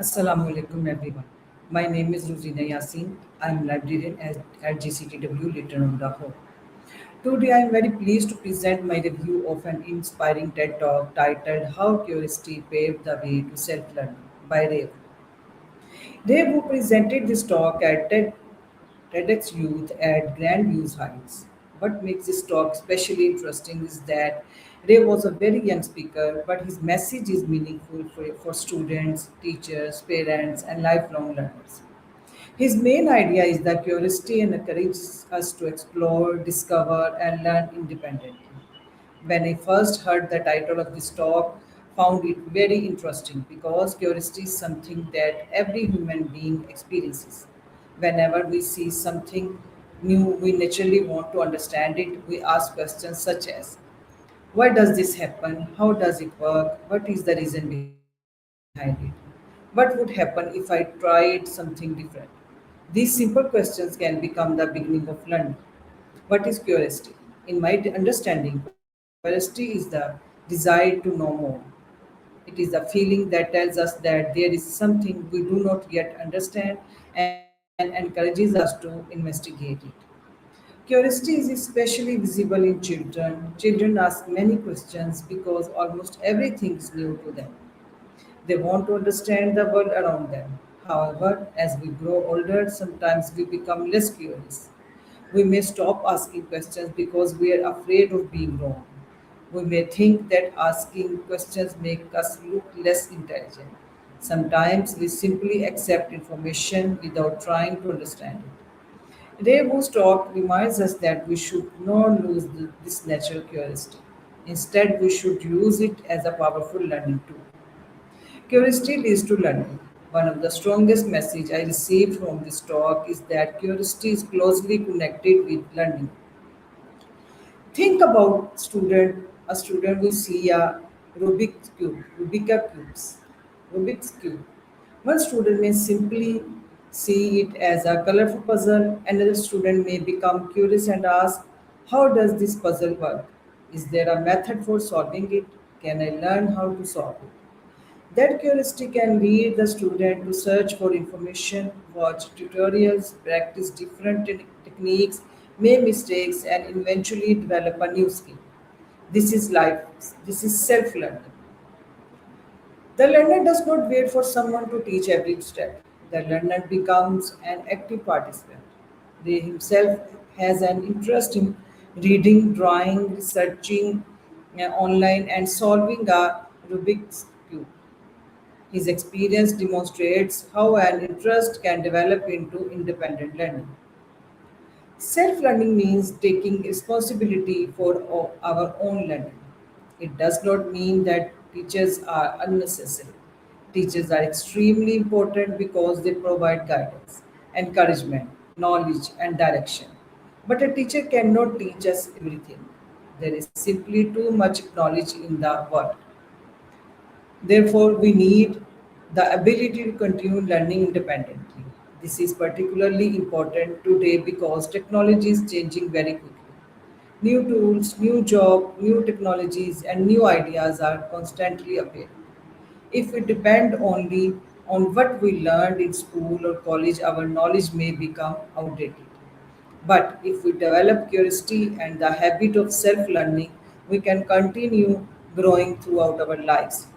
Assalamu alaikum everyone. My name is Ruzina Yasin. I am librarian at GCTW Little on Lahore. Today I am very pleased to present my review of an inspiring TED Talk titled How Curiosity Paved the Way to Self-Learning by Rev. Rev, who presented this talk at TEDx Youth at Grand Views Heights. What makes this talk especially interesting is that Ray was a very young speaker, but his message is meaningful for students, teachers, parents, and lifelong learners. His main idea is that curiosity encourages us to explore, discover, and learn independently. When I first heard the title of this talk, found it very interesting because curiosity is something that every human being experiences. Whenever we see something new, we naturally want to understand it. We ask questions such as, why does this happen? How does it work? What is the reason behind it? What would happen if I tried something different? These simple questions can become the beginning of learning. What is curiosity? In my understanding, curiosity is the desire to know more. It is the feeling that tells us that there is something we do not yet understand and encourages us to investigate it. Curiosity is especially visible in children. Children ask many questions because almost everything is new to them. They want to understand the world around them. However, as we grow older, sometimes we become less curious. We may stop asking questions because we are afraid of being wrong. We may think that asking questions make us look less intelligent. Sometimes we simply accept information without trying to understand it. Revu's talk reminds us that we should not lose this natural curiosity. Instead, we should use it as a powerful learning tool. Curiosity leads to learning. One of the strongest messages I received from this talk is that curiosity is closely connected with learning. Think about a student will see a Rubik's cube. One student may simply see it as a colorful puzzle. Another student may become curious and ask, how does this puzzle work? Is there a method for solving it? Can I learn how to solve it? That curiosity can lead the student to search for information, watch tutorials, practice different techniques, make mistakes, and eventually develop a new skill. This is life. This is self learning. The learner does not wait for someone to teach every step. The learner becomes an active participant. They himself has an interest in reading, drawing, researching online, and solving a Rubik's Cube. His experience demonstrates how an interest can develop into independent learning. Self learning means taking responsibility for our own learning. It does not mean that teachers are unnecessary. Teachers are extremely important because they provide guidance, encouragement, knowledge, and direction. But a teacher cannot teach us everything. There is simply too much knowledge in the world. Therefore, we need the ability to continue learning independently. This is particularly important today because technology is changing very quickly. New tools, new jobs, new technologies, and new ideas are constantly appearing. If we depend only on what we learned in school or college, our knowledge may become outdated. But if we develop curiosity and the habit of self learning, we can continue growing throughout our lives.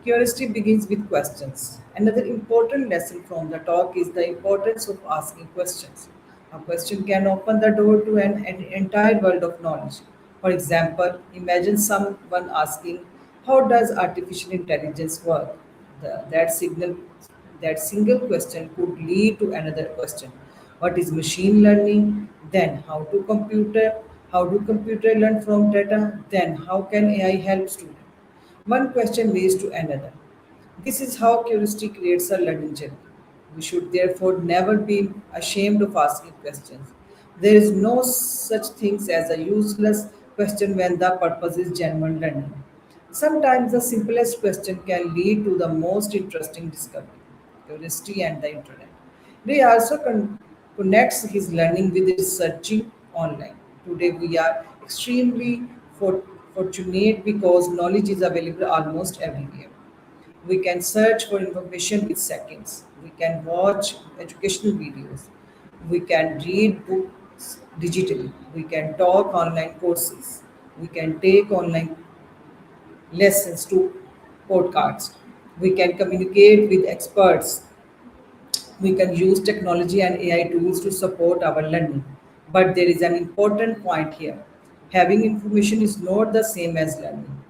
Curiosity begins with questions. Another important lesson from the talk is the importance of asking questions. A question can open the door to an entire world of knowledge. For example, imagine someone asking, how does artificial intelligence work? That single question could lead to another question. What is machine learning? Then how do computer learn from data? Then how can AI help students? One question leads to another. This is how curiosity creates a learning journey. We should therefore never be ashamed of asking questions. There is no such thing as a useless question when the purpose is genuine learning. Sometimes the simplest question can lead to the most interesting discovery, curiosity and the internet. He also connects his learning with researching online. Today we are extremely fortunate because knowledge is available almost everywhere. We can search for information with seconds. We can watch educational videos. We can read books digitally. We can talk online courses. We can take online lessons to podcasts. We can communicate with experts. We can use technology and AI tools to support our learning. But there is an important point here. Having information is not the same as learning.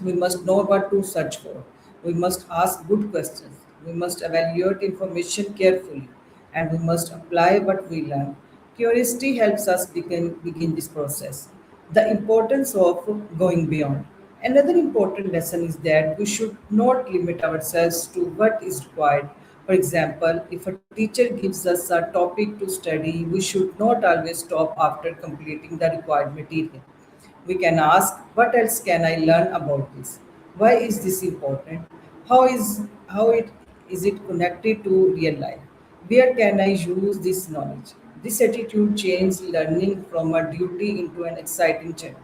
We must know what to search for. We must ask good questions. We must evaluate information carefully. And we must apply what we learn. Curiosity helps us begin this process. The importance of going beyond. Another important lesson is that we should not limit ourselves to what is required. For example, if a teacher gives us a topic to study, we should not always stop after completing the required material. We can ask, what else can I learn about this? Why is this important? How it is it connected to real life? Where can I use this knowledge? This attitude changes learning from a duty into an exciting journey.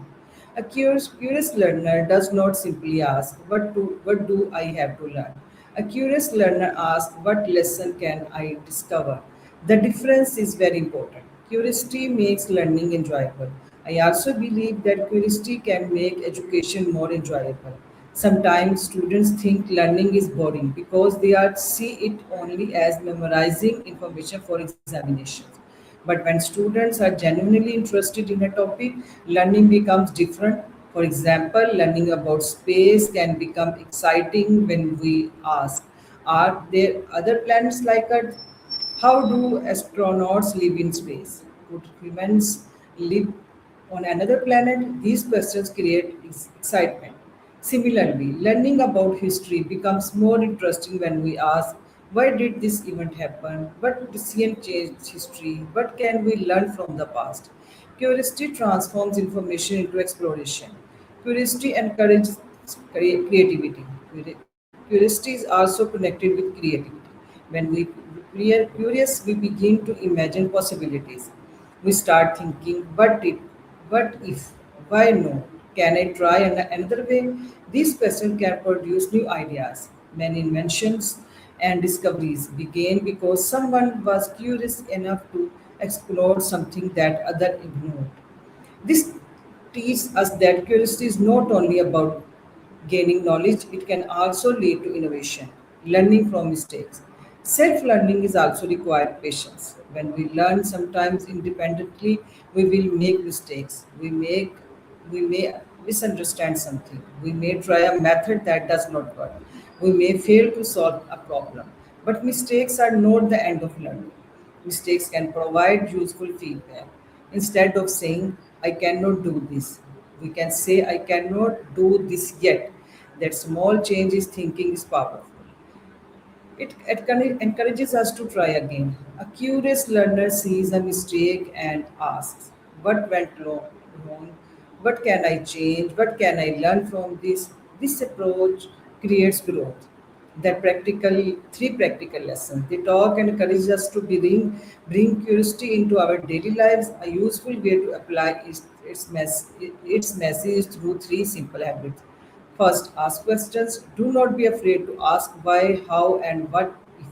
A curious learner does not simply ask, what do I have to learn? A curious learner asks, what lesson can I discover? The difference is very important. Curiosity makes learning enjoyable. I also believe that curiosity can make education more enjoyable. Sometimes students think learning is boring because they are see it only as memorizing information for examinations. But when students are genuinely interested in a topic, learning becomes different. For example, learning about space can become exciting when we ask, are there other planets like Earth? How do astronauts live in space? Could humans live on another planet? These questions create excitement. Similarly, learning about history becomes more interesting when we ask, why did this event happen? What decision changed history? What can we learn from the past? Curiosity transforms information into exploration. Curiosity encourages creativity. Curiosity is also connected with creativity. We are curious, we begin to imagine possibilities. We start thinking, what if, why no? Can I try another way? These questions can produce new ideas. Many inventions and discoveries began because someone was curious enough to explore something that other ignored. This teaches us that curiosity is not only about gaining knowledge, it can also lead to innovation, learning from mistakes. Self learning is also required patience. When we learn sometimes independently, we will make mistakes. We may misunderstand something. We may try a method that does not work. We may fail to solve a problem. But mistakes are not the end of learning. Mistakes can provide useful feedback. Instead of saying, I cannot do this, we can say, I cannot do this yet. That small change is thinking is powerful. It encourages us to try again. A curious learner sees a mistake and asks, what went wrong? What can I change? What can I learn from this? This approach creates growth. Three practical lessons. They talk and encourage us to bring curiosity into our daily lives. A useful way to apply its message through three simple habits. First, ask questions. Do not be afraid to ask why, how, and what if.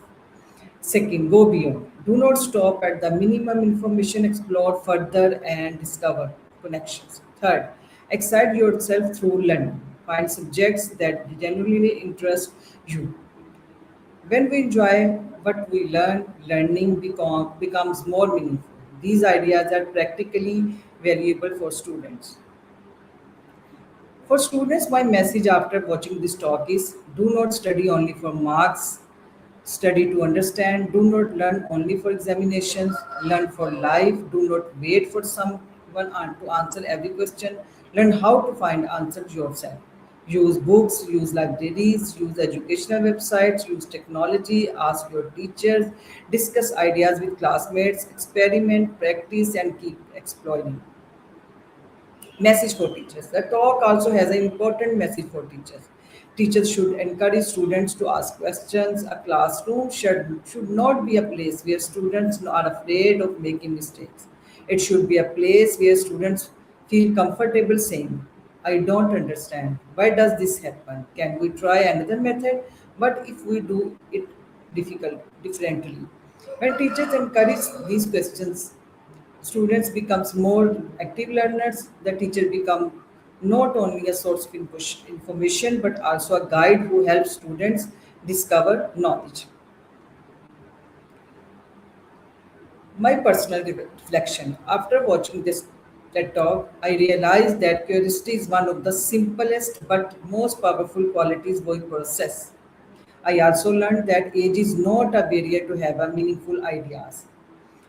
Second, go beyond. Do not stop at the minimum information, explore further and discover connections. Third, excite yourself through learning. Find subjects that genuinely interest you. When we enjoy what we learn, becomes more meaningful. These ideas are practically valuable for students. For students, my message after watching this talk is, do not study only for marks, study to understand. Do not learn only for examinations, learn for life. Do not wait for someone to answer every question. Learn how to find answers yourself. Use books, use libraries, use educational websites, use technology, ask your teachers, discuss ideas with classmates, experiment, practice, and keep exploring. Message for teachers. The talk also has an important message for teachers. Teachers should encourage students to ask questions. A classroom should not be a place where students are afraid of making mistakes. It should be a place where students feel comfortable saying, I I don't understand. Why does this happen? Can we try another method? What if we do it differently? When teachers encourage these questions, students becomes more active learners. The teacher become not only a source of information but also a guide who helps students discover knowledge. My personal reflection after watching this TED talk, I realized that curiosity is one of the simplest but most powerful qualities we possess. I also learned that age is not a barrier to have a meaningful ideas.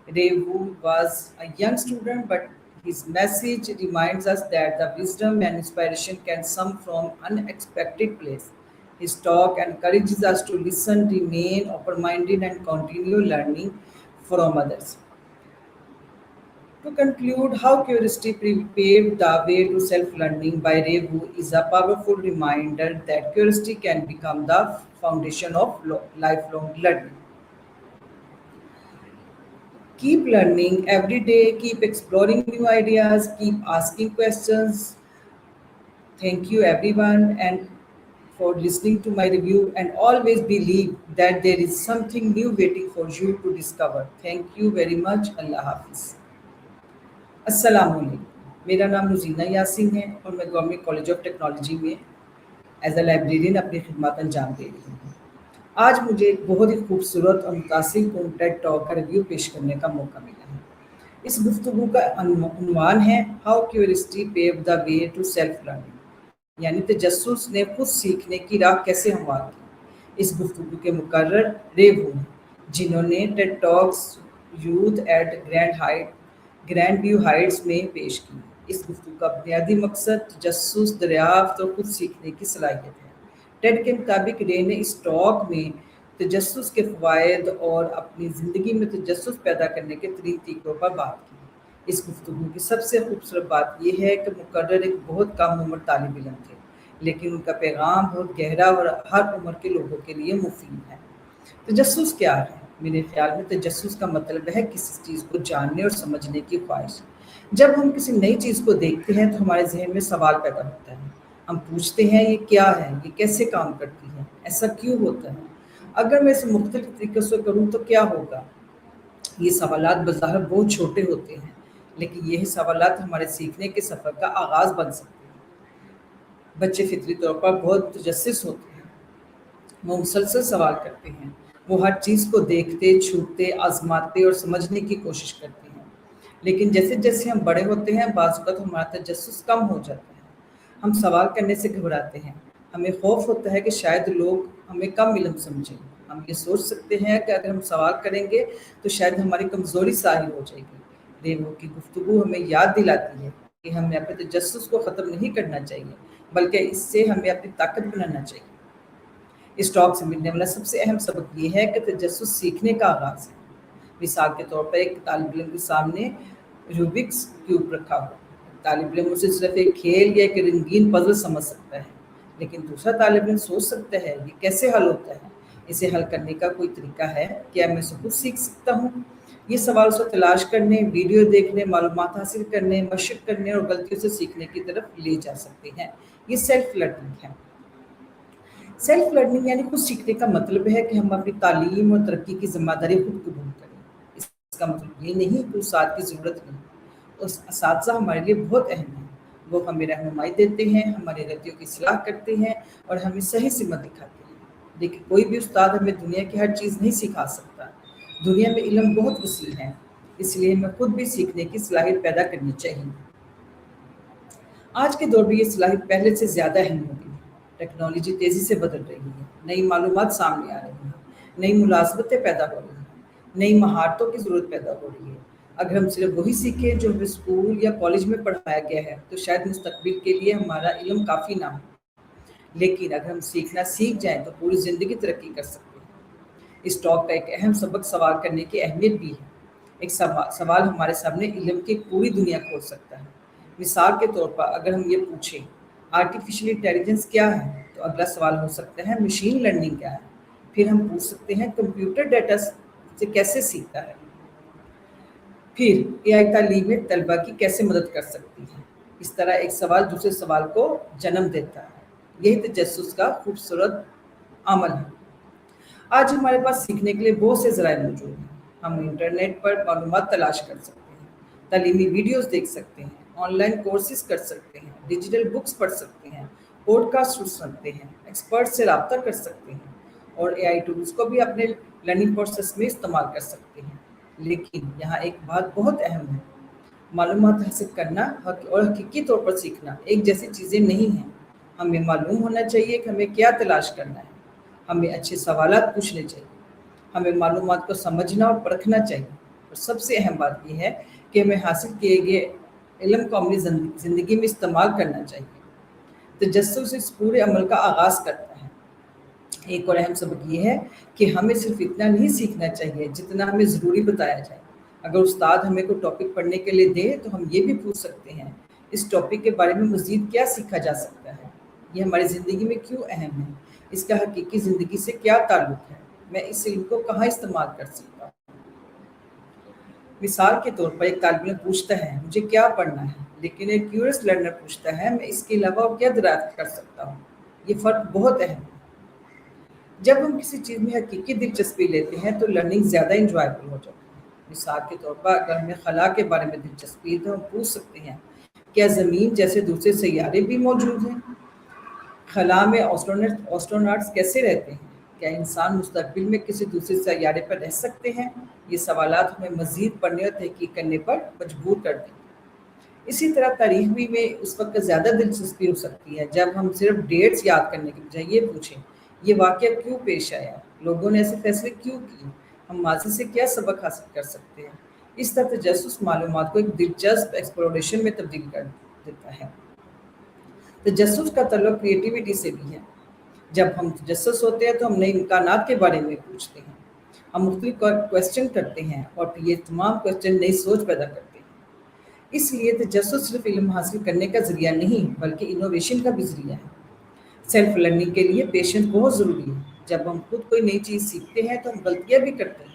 Revu was a young student, but his message reminds us that the wisdom and inspiration can come from unexpected place. His talk encourages us to listen, remain open-minded, and continue learning from others. To conclude, how curiosity paved the way to self-learning by Revu is a powerful reminder that curiosity can become the foundation of lifelong learning. Keep learning every day, keep exploring new ideas, keep asking questions. Thank you, everyone, and for listening to my review. And always believe that there is something new waiting for you to discover. Thank you very much. Allah Hafiz. अस्सलाम वालेकुम। मेरा नाम रुजीना यासीन है और मैं government college of technology में as a librarian अपनी खिदमत अंजाम दे रही हूँ। आज मुझे एक बहुत ही खूबसूरत और मुतासिर कौन टेड टॉक का रिव्यू पेश करने का मौका मिला है। इस गुफ्तगू का उन्वान है how curiosity pave the way to self learning, यानी तजस्सुस ने खुद सीखने की राह कैसे हमवार की। इस गुफ्तगू के मुकर्रर रेव हैं, जिन्होंने TED talks youth at Grand View Heights में पेश की। इस गुफ्तगू का बुनियादी मकसद तजस्सुस, दरियाफ्त और खुद सीखने की सलाहियत है। टेड के मुताबिक रे ने इस टॉक में तजस्सुस के फ़वाइद और अपनी ज़िंदगी में तजस्सुस पैदा करने के तरीक़ों पर बात की। इस गुफ्तगू की सबसे खूबसूरत बात यह है कि मुकर्रर एक बहुत कम उम्र तालिब इल्म थे, लेकिन उनका पैगाम बहुत गहरा और हर उम्र के लोगों के लिए मुफीद है। तजस्सुस क्या है? मेरे ख्याल में तजस्सुस का मतलब है किसी चीज़ को जानने और समझने की ख्वाहिश। जब हम किसी नई चीज़ को देखते हैं तो हमारे जहन में सवाल पैदा होता है। हम पूछते हैं ये क्या है, ये कैसे काम करती है, ऐसा क्यों होता है, अगर मैं इसे मुख्तलिफ तरीक़ों से करूँ तो क्या होगा। ये सवालात बज़ाहिर बहुत छोटे होते हैं, लेकिन यही सवालात हमारे सीखने के सफ़र का आगाज़ बन सकते हैं। बच्चे फितरी तौर पर बहुत तजस्सुस होते हैं, वो मुसलसल सवाल करते हैं, वो हर चीज़ को देखते, छूते, आजमाते और समझने की कोशिश करते हैं। लेकिन जैसे जैसे हम बड़े होते हैं बाज़ वक़्त हमारा तजस्सुस कम हो जाता है। हम सवाल करने से घबराते हैं, हमें खौफ होता है कि शायद लोग हमें कम इल्म समझें। हम ये सोच सकते हैं कि अगर हम सवाल करेंगे तो शायद हमारी कमज़ोरी ज़ाहिर हो जाएगी। रेवो की गुफ्तगू हमें याद दिलाती है कि हमें अपने तजस्सुस को ख़त्म नहीं करना चाहिए, बल्कि इससे हमें अपनी ताकत बनाना चाहिए। इस टॉक से मिलने वाला सबसे अहम सबक ये है कि तजस्सुस सीखने का आगाज़ है। मिसाल के तौर पर एक तालिब इल्म के सामने रूबिक्स क्यूब रखा हो, तालिब इल्म उसे सिर्फ एक खेल या एक रंगीन पजल समझ सकता है, लेकिन दूसरा तालिब इल्म सोच सकता है ये कैसे हल होता है, इसे हल करने का कोई तरीका है, क्या मैं इसे खुद सीख सकता हूँ। ये सवाल उसे तलाश करने, वीडियो देखने, मालूमात हासिल करने, मशक करने और गलतियों से सीखने की तरफ ले जा सकते हैं। ये सेल्फ लर्निंग है। सेल्फ लर्निंग यानी खुद सीखने का मतलब है कि हम अपनी तालीम और तरक्की की जिम्मेदारी खुद कबूल करें। इसका मतलब ये नहीं कि उस्ताद की ज़रूरत नहीं, उस्ताद हमारे लिए बहुत अहम है। वो हमें रहनुमाई देते हैं, हमारी गलतियों की इस्लाह करते हैं और हमें सही सिमत दिखाते हैं। लेकिन कोई भी उस्ताद हमें दुनिया की हर चीज़ नहीं सिखा सकता। दुनिया में इल्म बहुत वसी है, इसलिए हमें खुद भी सीखने की सलाहियत पैदा करनी चाहिए। आज के दौर में ये सलाहियत पहले से ज़्यादा अहम हो गई है। टेक्नोलॉजी तेज़ी से बदल रही है, नई मालूमात सामने आ रही हैं, नई मुलाज़मतें पैदा हो रही हैं, नई महारतों की ज़रूरत पैदा हो रही है। अगर हम सिर्फ वही सीखें जो हमें स्कूल या कॉलेज में पढ़ाया गया है तो शायद मुस्तकबिल के लिए हमारा इल्म काफ़ी ना हो, लेकिन अगर हम सीखना सीख जाएं तो पूरी ज़िंदगी तरक्की कर सकते हैं। इस टॉक का एक अहम सबक सवाल करने की अहमियत भी है। एक सवाल हमारे सामने इल्म की पूरी दुनिया खोल सकता है। मिसाल के तौर पर अगर हम ये पूछें आर्टिफिशियल इंटेलिजेंस क्या है, तो अगला सवाल हो सकता है मशीन लर्निंग क्या है। फिर हम पूछ सकते हैं कंप्यूटर डाटा से कैसे सीखता है। फिर एआई तालीम में तलबा की कैसे मदद कर सकती है। اس طرح ایک سوال دوسرے سوال کو جنم دیتا ہے۔ یہی تجسس کا خوبصورت عمل ہے۔ آج ہمارے پاس سیکھنے کے لیے بہت سے ذرائع موجود ہیں۔ ہم انٹرنیٹ پر معلومات تلاش کر سکتے ہیں، تعلیمی ویڈیوز دیکھ سکتے ہیں، آن لائن کورسز کر سکتے ہیں، ڈیجیٹل بکس پڑھ سکتے ہیں، پوڈ کاسٹ سنتے ہیں، ایکسپرٹ سے رابطہ کر سکتے ہیں، اور اے آئی ٹولز کو بھی اپنے لرننگ پروسیس میں استعمال کر سکتے ہیں۔ لیکن یہاں ایک بات بہت اہم ہے، معلومات حاصل کرنا اور حقیقی طور پر سیکھنا ایک جیسی چیزیں نہیں ہیں۔ ہمیں معلوم ہونا چاہیے کہ ہمیں کیا تلاش کرنا ہے، ہمیں اچھے سوالات پوچھنے چاہیے، ہمیں معلومات کو سمجھنا اور پرکھنا چاہیے، اور سب سے اہم بات یہ ہے کہ ہمیں حاصل کیے گئے علم کو اپنی زندگی میں استعمال کرنا چاہیے۔ تجسس اس پورے عمل کا آغاز کرتا ہے۔ ایک اور اہم سبق یہ ہے کہ ہمیں صرف اتنا نہیں سیکھنا چاہیے جتنا ہمیں ضروری بتایا جائے۔ اگر استاد ہمیں کوئی ٹاپک پڑھنے کے لیے دے تو ہم یہ بھی پوچھ سکتے ہیں اس ٹاپک کے بارے میں مزید کیا سیکھا جا سکتا ہے، یہ ہماری زندگی میں کیوں اہم ہے، اس کا حقیقی زندگی سے کیا تعلق ہے، میں اس علم کو کہاں استعمال کر سکتا ہوں۔ مثال کے طور پر ایک طالب علم پوچھتا ہے مجھے کیا پڑھنا ہے، لیکن ایک کیورس لرنر پوچھتا ہے میں اس کے علاوہ اور کیا دریافت کر سکتا ہوں۔ یہ فرق بہت اہم ہے۔ جب ہم کسی چیز میں حقیقی دلچسپی لیتے ہیں تو لرننگ زیادہ انجوائبل ہو جاتی ہے۔ مثال کے طور پر اگر ہمیں خلا کے بارے میں دلچسپی ہے تو ہم پوچھ سکتے ہیں کیا زمین جیسے دوسرے سیارے بھی موجود ہیں؟ خلا میں آسٹروناٹس کیسے رہتے ہیں؟ کیا انسان مستقبل میں کسی دوسرے سیارے پر رہ سکتے ہیں؟ یہ سوالات ہمیں مزید پڑھنے اور تحقیق کرنے پر مجبور کرتے ہیں۔ اسی طرح تاریخ بھی میں اس وقت زیادہ دلچسپی ہو سکتی ہے جب ہم صرف ڈیٹس یاد کرنے کے بجائے یہ پوچھیں یہ واقعہ کیوں پیش آیا، لوگوں نے ایسے فیصلے کیوں کیے، ہم ماضی سے کیا سبق حاصل کر سکتے ہیں۔ اس طرح تجسس معلومات کو ایک دلچسپ ایکسپلوریشن میں تبدیل کر دیتا ہے۔ تجسس کا تعلق کریٹیوٹی سے بھی ہے۔ جب ہم تجسس ہوتے ہیں تو ہم نئے امکانات کے بارے میں پوچھتے ہیں، ہم مختلف کویسچن کرتے ہیں اور پھر یہ تمام کویسچن نئی سوچ پیدا کرتے ہیں۔ اس لیے تجسس صرف علم حاصل کرنے کا ذریعہ نہیں بلکہ انوویشن کا بھی ذریعہ ہے۔ سیلف لرننگ کے لیے پیشنس بہت ضروری ہے۔ جب ہم خود کوئی نئی چیز سیکھتے ہیں تو ہم غلطیاں بھی کرتے ہیں،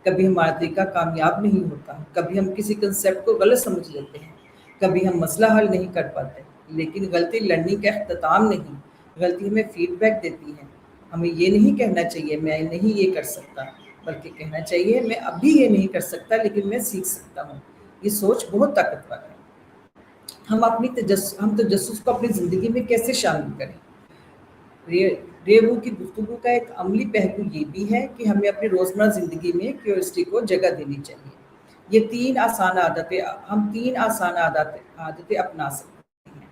کبھی ہمارا طریقہ کامیاب نہیں ہوتا، کبھی ہم کسی کنسیپٹ کو غلط سمجھ لیتے ہیں، کبھی ہم مسئلہ حل نہیں کر پاتے، لیکن غلطی لرننگ کا اختتام نہیں، غلطی ہمیں فیڈ بیک دیتی ہے۔ ہمیں یہ نہیں کہنا چاہیے میں نہیں یہ کر سکتا، بلکہ کہنا چاہیے میں ابھی یہ نہیں کر سکتا لیکن میں سیکھ سکتا ہوں۔ یہ سوچ بہت طاقتور ہے۔ ہم تجسس کو اپنی زندگی میں کیسے شامل کریں؟ ریوو کی گفتگو کا ایک عملی پہلو یہ بھی ہے کہ ہمیں اپنی روزمرہ زندگی میں کیوریوسٹی کو جگہ دینی چاہیے۔ یہ تین آسان عادتیں اپنا سکتے ہیں۔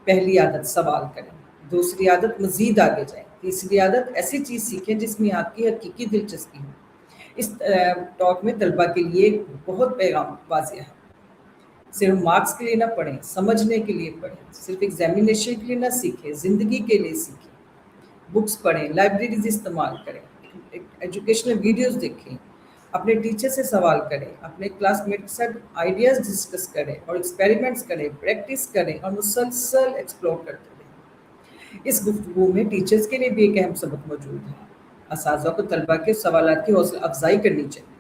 پہلی عادت سوال کریں، دوسری عادت مزید آگے جائیں، تیسری عادت ایسی چیز سیکھیں جس میں آپ کی حقیقی دلچسپی ہو۔ اس ٹاک میں طلبہ کے لیے بہت پیغام واضح ہے۔ صرف مارکس کے لیے نہ پڑھیں، سمجھنے کے لیے پڑھیں، صرف ایگزامینیشن کے لیے نہ سیکھیں، زندگی کے لیے سیکھیں۔ بکس پڑھیں، لائبریریز استعمال کریں، ایجوکیشنل ویڈیوز دیکھیں، اپنے ٹیچر سے سوال کریں، اپنے کلاس میٹ کے ساتھ آئیڈیاز ڈسکس کریں اور ایکسپیریمنٹس کریں، پریکٹس کریں اور مسلسل ایکسپلور کرتے رہیں۔ اس گفتگو میں ٹیچرز کے لیے بھی ایک اہم سبق موجود ہے۔ اساتذہ کو طلبہ کے سوالات کی حوصلہ افزائی کرنی چاہیے۔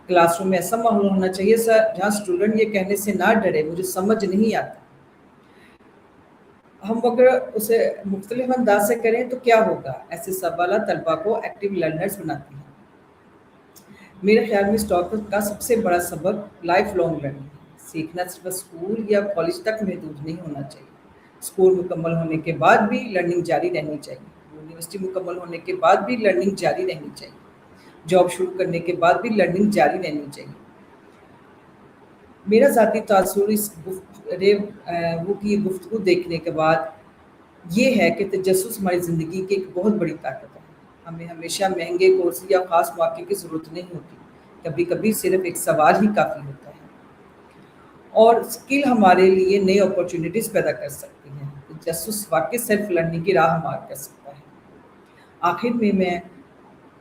کلاس روم میں ایسا ماحول ہونا چاہیے جہاں اسٹوڈنٹ یہ کہنے سے نہ ڈرے مجھے سمجھ نہیں آتا۔ ہم اگر اسے مختلف انداز سے کریں تو کیا ہوگا؟ ایسے سوالات طلبہ کو ایکٹیو لرنرز بناتی ہیں۔ میرے خیال میں اس ٹاپک کا سب سے بڑا سبق لائف لانگ لرننگ ہے۔ سیکھنا صرف اسکول یا کالج تک محدود نہیں ہونا چاہیے۔ اسکول مکمل ہونے کے بعد بھی لرننگ جاری رہنی چاہیے، یونیورسٹی مکمل ہونے کے بعد بھی لرننگ جاری رہنی چاہیے، جاب شروع کرنے کے بعد بھی لرننگ جاری رہنی چاہیے۔ میرا ذاتی تاثر اس ریوو کی گفتگو دیکھنے کے بعد یہ ہے کہ تجسس ہماری زندگی کی ایک بہت بڑی طاقت ہے۔ ہمیں ہمیشہ مہنگے کورس یا خاص مواقع کی ضرورت نہیں ہوتی، کبھی کبھی صرف ایک سوال ہی کافی ہوتا ہے، اور اسکل ہمارے لیے نئی اپرچونیٹیز پیدا کر سکتی ہیں۔ تجسس واقعی سیلف لرننگ کی راہ ہموار کر سکتا ہے۔ آخر میں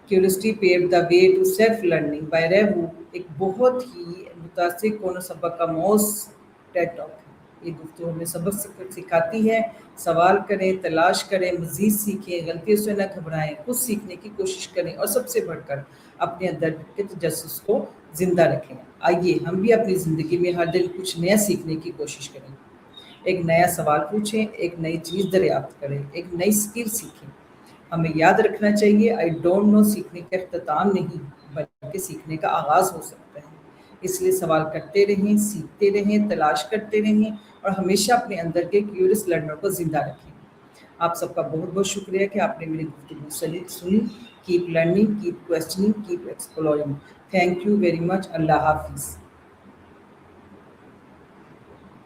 curiosity paved the way to self learning by ریوو ایک بہت ہی متاثر کن سبق کا موز ٹیڈ ٹاک ہے۔ یہ گفتگو ہمیں سبق سکھاتی ہے، سوال کریں، تلاش کریں، مزید سیکھیں، غلطیوں سے نہ گھبرائیں، خود سیکھنے کی کوشش کریں اور سب سے بڑھ کر اپنے اندر کے تجسس کو زندہ رکھیں۔ آئیے ہم بھی اپنی زندگی میں ہر دن کچھ نیا سیکھنے کی کوشش کریں۔ ایک نیا سوال پوچھیں، ایک نئی چیز دریافت کریں، ایک نئی اسکل سیکھیں۔ ہمیں یاد رکھنا چاہیے آئی ڈونٹ نو سیکھنے کا اختتام نہیں بلکہ سیکھنے کا آغاز ہو سکتا ہے۔ اس لیے سوال کرتے رہیں، سیکھتے رہیں، تلاش کرتے رہیں اور ہمیشہ اپنے اندر کے کیورس لرنر کو زندہ رکھیں۔ آپ سب کا بہت بہت شکریہ کہ آپ نے میری گفتگو سنی۔ Keep learning, keep questioning, keep exploring. Thank you very much. اللہ حافظ۔